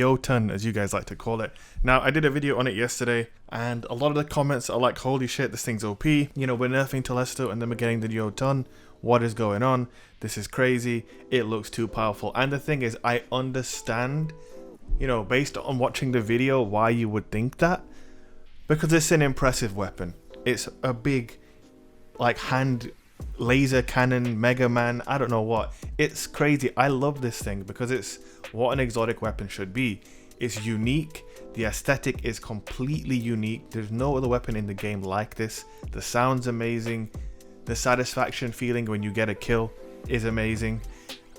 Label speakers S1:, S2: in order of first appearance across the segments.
S1: JÖTunn, as you guys like to call it. Now, I did a video on it yesterday, and a lot of the comments are like, holy shit, this thing's OP. You know, we're nerfing Telesto and then we're getting the JÖTunn. What is going on? This is crazy. It looks too powerful. And the thing is, I understand, you know, based on watching the video, why you would think that. Because it's an impressive weapon. It's a big, like, hand laser cannon, Mega Man, I don't know what. It's crazy. I love this thing because it's what an exotic weapon should be. It's unique. The aesthetic is completely unique. There's no other weapon in the game like this. The sound's amazing. The satisfaction feeling when you get a kill is amazing.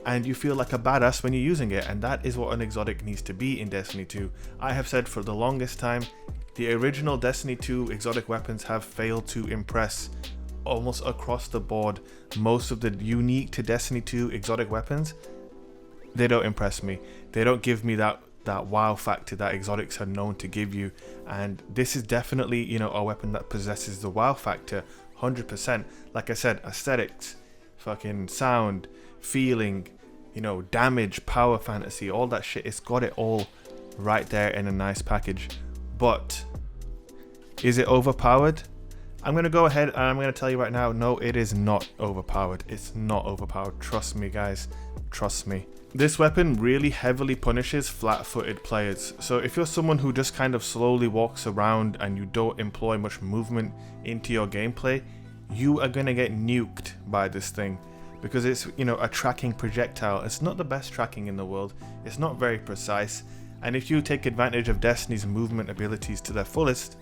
S1: And you feel like a badass when you're using it. And that is what an exotic needs to be in Destiny 2. I have said for the longest time, the original Destiny 2 exotic weapons have failed to impress almost across the board. Most of the unique to Destiny 2 exotic weapons, they don't impress me. They don't give me that wow factor that exotics are known to give you. And this is definitely, you know, a weapon that possesses the wow factor 100%. Like I said, aesthetics, fucking sound, feeling, you know, damage, power fantasy, all that shit. It's got it all right there in a nice package. But is it overpowered? I'm going to go ahead and I'm going to tell you right now, no, it is not overpowered. It's not overpowered. Trust me, guys. Trust me. This weapon really heavily punishes flat-footed players. So if you're someone who just kind of slowly walks around and you don't employ much movement into your gameplay, you are going to get nuked by this thing. Because it's, you know, a tracking projectile. It's not the best tracking in the world. It's not very precise. And if you take advantage of Destiny's movement abilities to their fullest,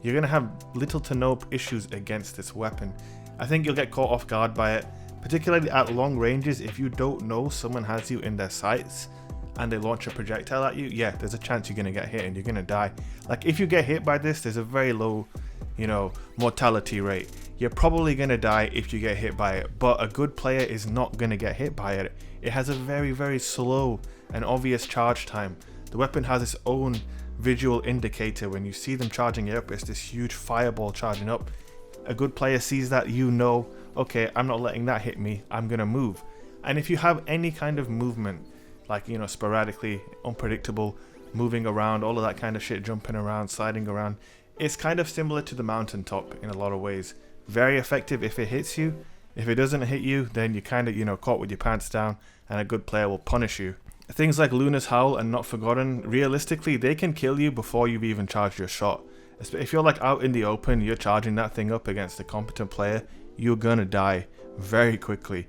S1: you're going to have little to no issues against this weapon. I think you'll get caught off guard by it, particularly at long ranges. If you don't know someone has you in their sights and they launch a projectile at you, yeah, there's a chance you're going to get hit and you're going to die. Like, if you get hit by this, there's a very low, you know, mortality rate. You're probably going to die if you get hit by it, but a good player is not going to get hit by it. It has a very, very slow and obvious charge time. The weapon has its own visual indicator. When you see them charging it up, it's this huge fireball charging up. A good player sees that, you know, okay, I'm not letting that hit me, I'm gonna move. And if you have any kind of movement, like, you know, sporadically, unpredictable, moving around, all of that kind of shit, jumping around, sliding around, it's kind of similar to the mountaintop in a lot of ways. Very effective if it hits you. If it doesn't hit you, then you're kind of, you know, caught with your pants down, and a good player will punish you. Things like Luna's Howl and Not Forgotten, realistically, they can kill you before you've even charged your shot. If you're like out in the open, you're charging that thing up against a competent player, you're gonna die very quickly.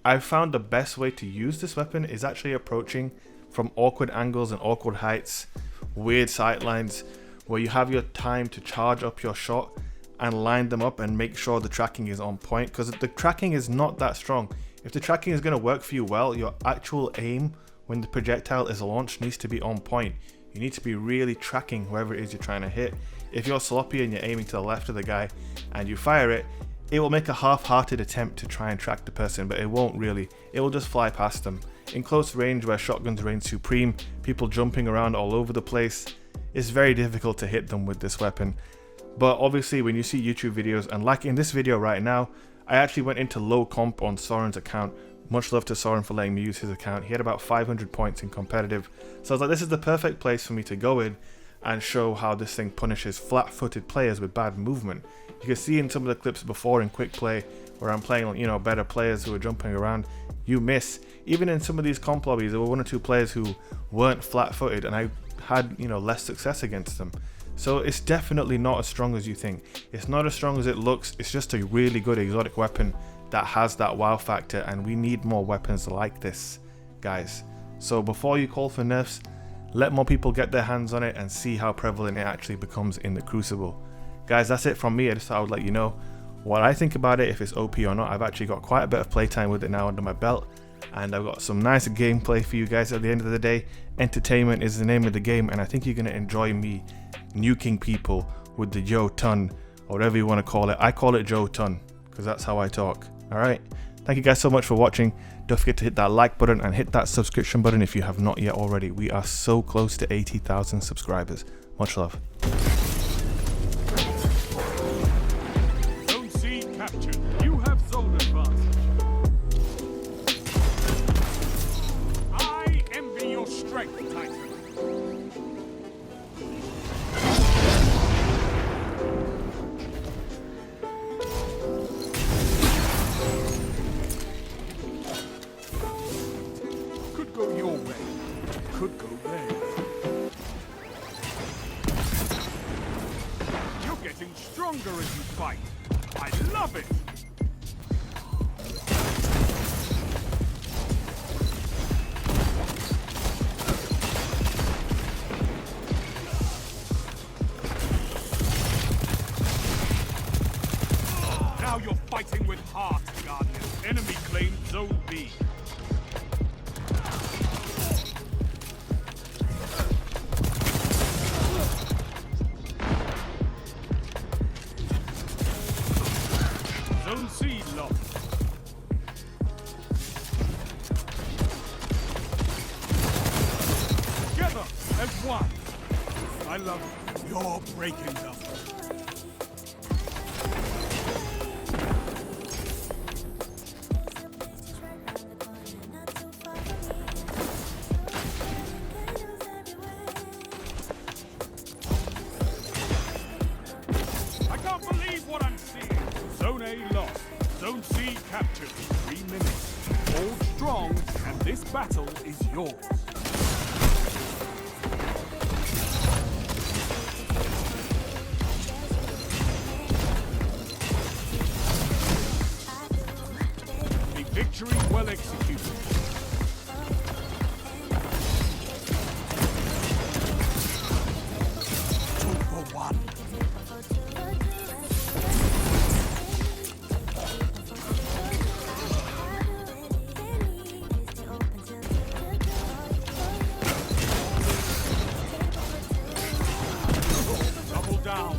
S1: I've found the best way to use this weapon is actually approaching from awkward angles and awkward heights, weird sightlines, where you have your time to charge up your shot and line them up and make sure the tracking is on point, because the tracking is not that strong. If the tracking is going to work for you well, your actual aim when the projectile is launched needs to be on point. You need to be really tracking whoever it is you're trying to hit. If you're sloppy and you're aiming to the left of the guy and you fire it, it will make a half-hearted attempt to try and track the person, but it won't really. It will just fly past them. In close range, where shotguns reign supreme, people jumping around all over the place, it's very difficult to hit them with this weapon. But obviously when you see YouTube videos, and like in this video right now, I actually went into low comp on Soren's account. Much love to Soren for letting me use his account. He had about 500 points in competitive. So I was like, this is the perfect place for me to go in and show how this thing punishes flat-footed players with bad movement. You can see in some of the clips before in quick play where I'm playing, you know, better players who are jumping around, you miss. Even in some of these comp lobbies, there were one or two players who weren't flat-footed and I had, you know, less success against them. So it's definitely not as strong as you think. It's not as strong as it looks. It's just a really good exotic weapon that has that wow factor, and we need more weapons like this, guys. So before you call for nerfs, let more people get their hands on it and see how prevalent it actually becomes in the Crucible. Guys, that's it from me. I just thought I would let you know what I think about it, if it's OP or not. I've actually got quite a bit of playtime with it now under my belt, and I've got some nice gameplay for you guys at the end of the day. Entertainment is the name of the game, and I think you're going to enjoy me nuking people with the JÖTunn, or whatever you want to call it. I call it JÖTunn because that's how I talk. Alright, thank you guys so much for watching. Don't forget to hit that like button and hit that subscription button if you have not yet already. We are so close to 80,000 subscribers. Much love.
S2: Zone C captured. You have zone advantage. I envy your strength, Titan. Could go your way. Could go theirs. You're getting stronger as you fight. I love it! Now you're fighting with heart, Guardian. Enemy claimed Zone B. Zone C lost. Together as one. I love it. You're breaking them. I can't believe what I'm seeing. Zone A lost. Zone C captured. 3 minutes. Hold strong, and this battle is yours. A victory well executed. Two for one. Double down.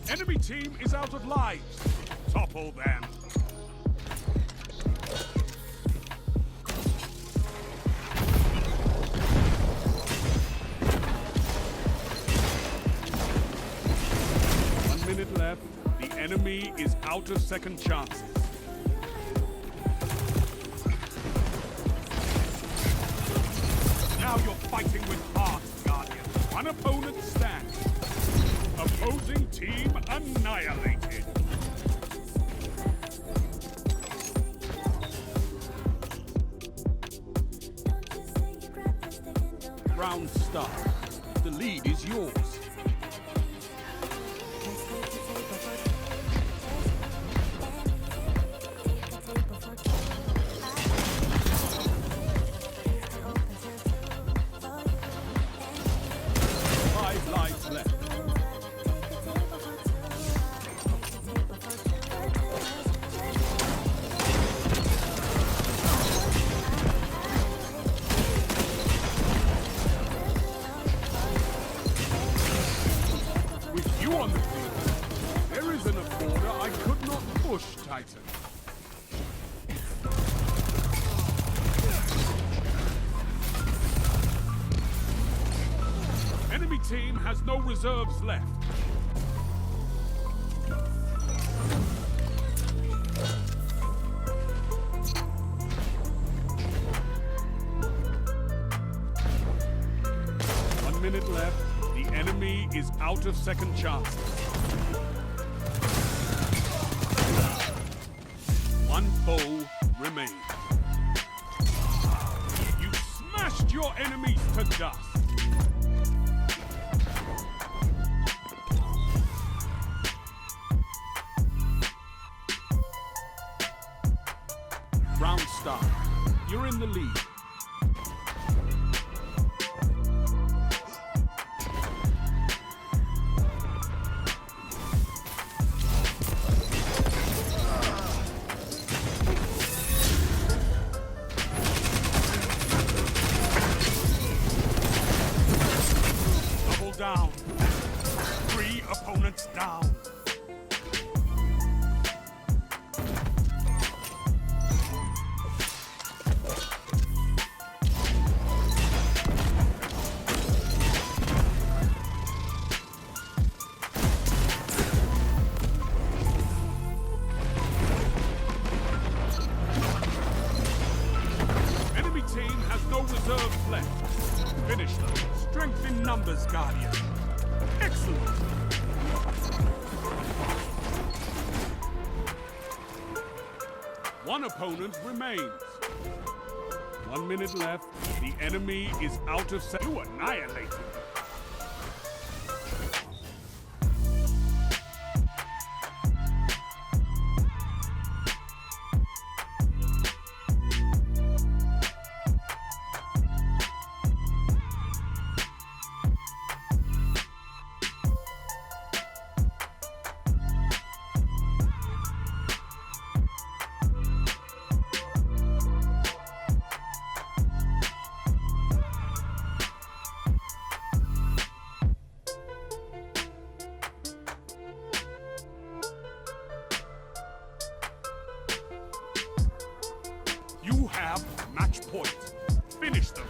S2: Enemy team is out of lives. Topple them. One minute left. The enemy is out of second chances. Now you're fighting with heart, Guardian. One opponent stands. Opposing team annihilated. Round start. The lead is yours. Five lives left. With you on the field, there isn't a border I could not push, Titan. Enemy team has no reserves left. One minute left. The enemy is out of second chances. One foe remains. You smashed your enemies to dust. Round start. You're in the lead. team has no reserves left. Finish them. Strength in numbers, Guardian. Excellent. One opponent remains. 1 minute left. The enemy is out of sight. You annihilated. You have match point. Finish them.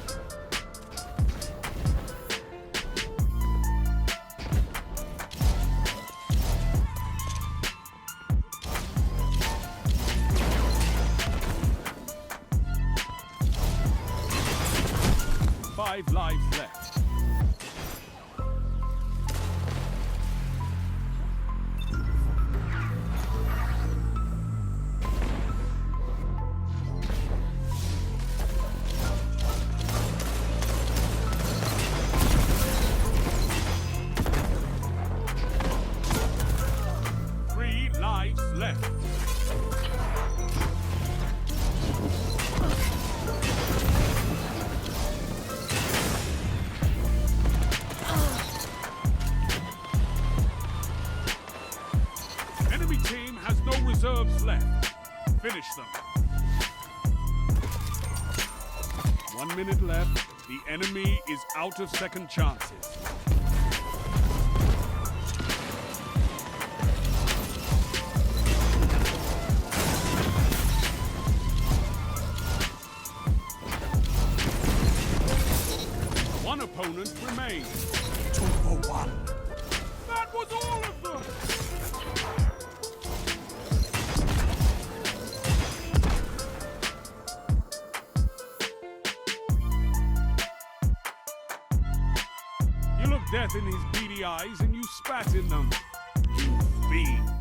S2: Five lives left. Lives left. Enemy team has no reserves left. Finish them. 1 minute left. The enemy is out of second chances. One opponent remains. 2 for 1. That was all of them! You looked death in his beady eyes and you spat in them. You fiend.